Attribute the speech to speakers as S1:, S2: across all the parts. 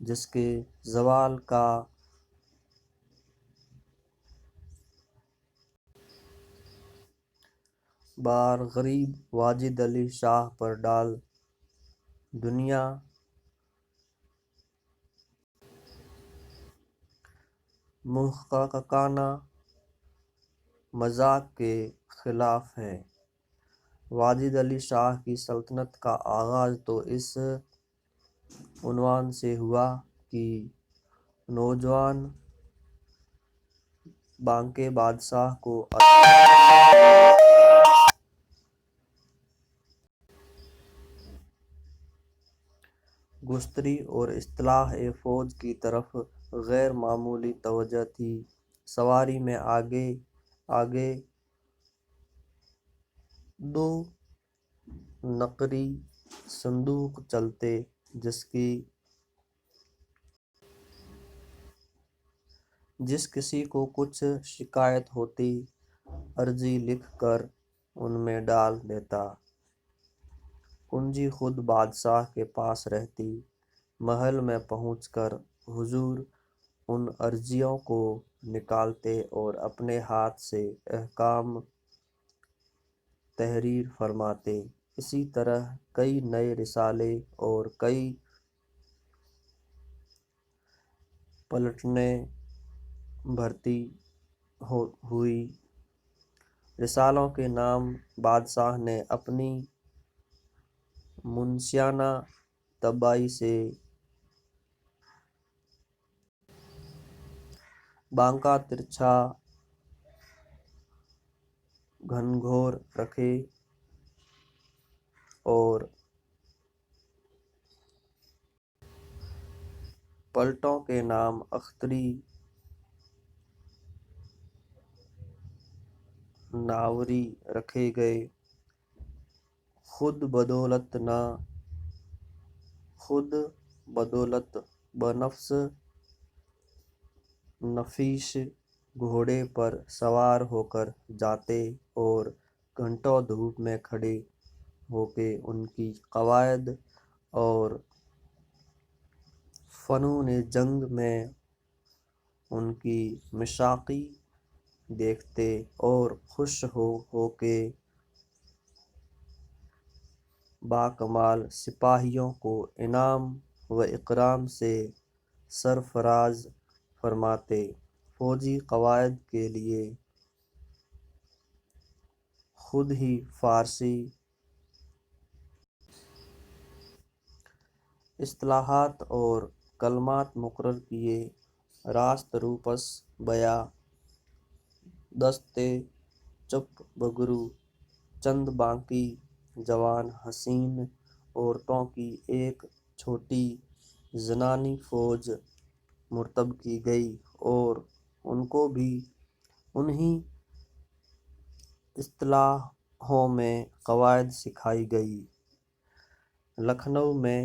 S1: جس کے زوال کا بار غریب واجد علی شاہ پر ڈال دنیا محققانہ مذاق کے خلاف ہے۔ واجد علی شاہ کی سلطنت کا آغاز تو اس عنوان سے ہوا کہ نوجوان بانکے بادشاہ کو گستری اور اصلاح فوج کی طرف غیر معمولی توجہ تھی۔ سواری میں آگے آگے دو نقری صندوق چلتے، جس کسی کو کچھ شکایت ہوتی عرضی لکھ کر ان میں ڈال دیتا۔ کنجی خود بادشاہ کے پاس رہتی۔ محل میں پہنچ کر حضور ان عرضیوں کو نکالتے اور اپنے ہاتھ سے احکام تحریر فرماتے۔ اسی طرح کئی نئے رسالے اور کئی پلٹنیں بھرتی ہوئی۔ رسالوں کے نام بادشاہ نے اپنی منصفانہ طباعی سے بانکا ترچھا گھنگھور رکھے اور پلٹوں کے نام اختری ناوری رکھے گئے۔ خود بدولت بنفس نفیس گھوڑے پر سوار ہو کر جاتے اور گھنٹوں دھوپ میں کھڑے ہو کے ان کی قواعد اور فنون جنگ میں ان کی مشاقی دیکھتے اور خوش ہو کے باکمال سپاہیوں کو انعام و اکرام سے سرفراز فرماتے۔ فوجی قواعد کے لیے خود ہی فارسی اصطلاحات اور کلمات مقرر کیے۔ راست روپس بیا دست چپ بگرو چند باقی جوان حسین عورتوں کی ایک چھوٹی زنانی فوج مرتب کی گئی اور ان کو بھی انہی اصطلاحوں میں قواعد سکھائی گئی۔ لکھنؤ میں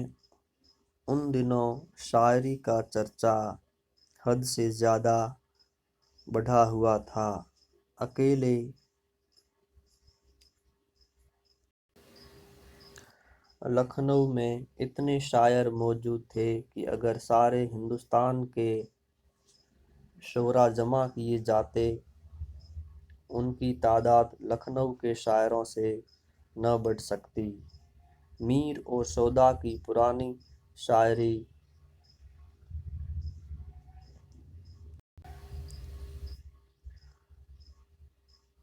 S1: ان دنوں شاعری کا چرچا حد سے زیادہ بڑھا ہوا تھا۔ اکیلے لکھنؤ میں اتنے شاعر موجود تھے کہ اگر سارے ہندوستان کے شعراء جمع کیے جاتے ان کی تعداد لکھنؤ کے شاعروں سے نہ بڑھ سکتی۔ میر اور سودا کی پرانی شاعری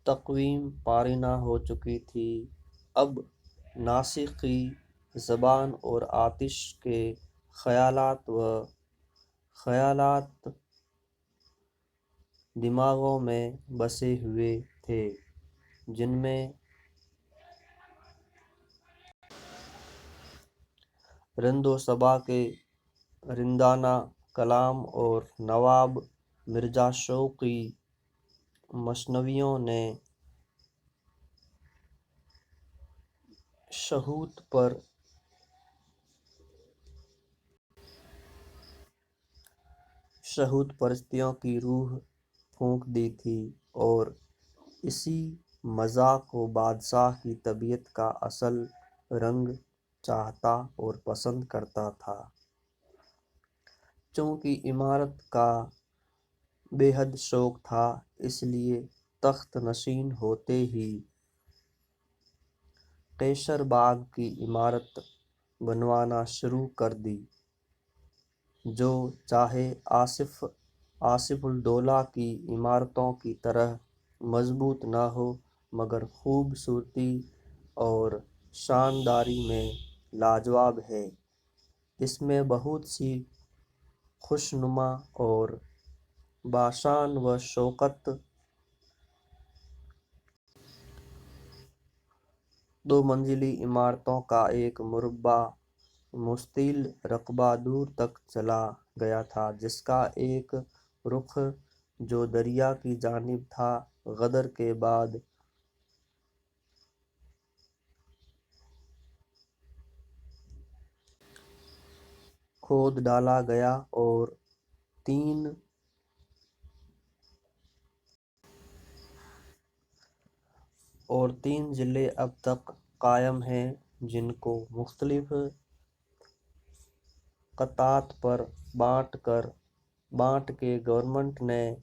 S1: تقویم پارینہ ہو چکی تھی۔ اب ناسخی زبان اور آتش کے خیالات دماغوں میں بسے ہوئے تھے، جن میں رند و صبا کے رندانہ کلام اور نواب مرزا شوق کی مثنویوں نے شہود پرستیوں کی روح پھونک دی تھی اور اسی مذاق کو بادشاہ کی طبیعت کا اصل رنگ چاہتا اور پسند کرتا تھا۔ چونکہ عمارت کا بے حد شوق تھا، اس لیے تخت نشین ہوتے ہی قیصر باغ کی عمارت بنوانا شروع کر دی، جو چاہے آصف الدولہ کی عمارتوں کی طرح مضبوط نہ ہو، مگر خوبصورتی اور شانداری میں لاجواب ہے۔ اس میں بہت سی خوشنما اور باشان و شوکت 2 منزلی عمارتوں کا ایک مربع مستطیل رقبہ دور تک چلا گیا تھا، جس کا ایک رخ جو دریا کی جانب تھا، غدر کے بعد کھود ڈالا گیا اور تین ضلع اب تک قائم ہیں، جن کو مختلف قطاعات پر بانٹ کے گورنمنٹ نے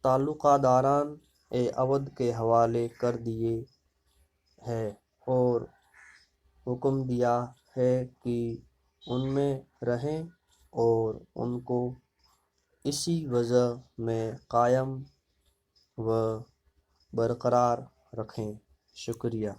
S1: تعلقہ داران اودھ کے حوالے کر دیے ہے اور حکم دیا ہے کہ ان میں رہیں اور ان کو اسی وضع میں قائم و برقرار رکھیں۔ شکریہ۔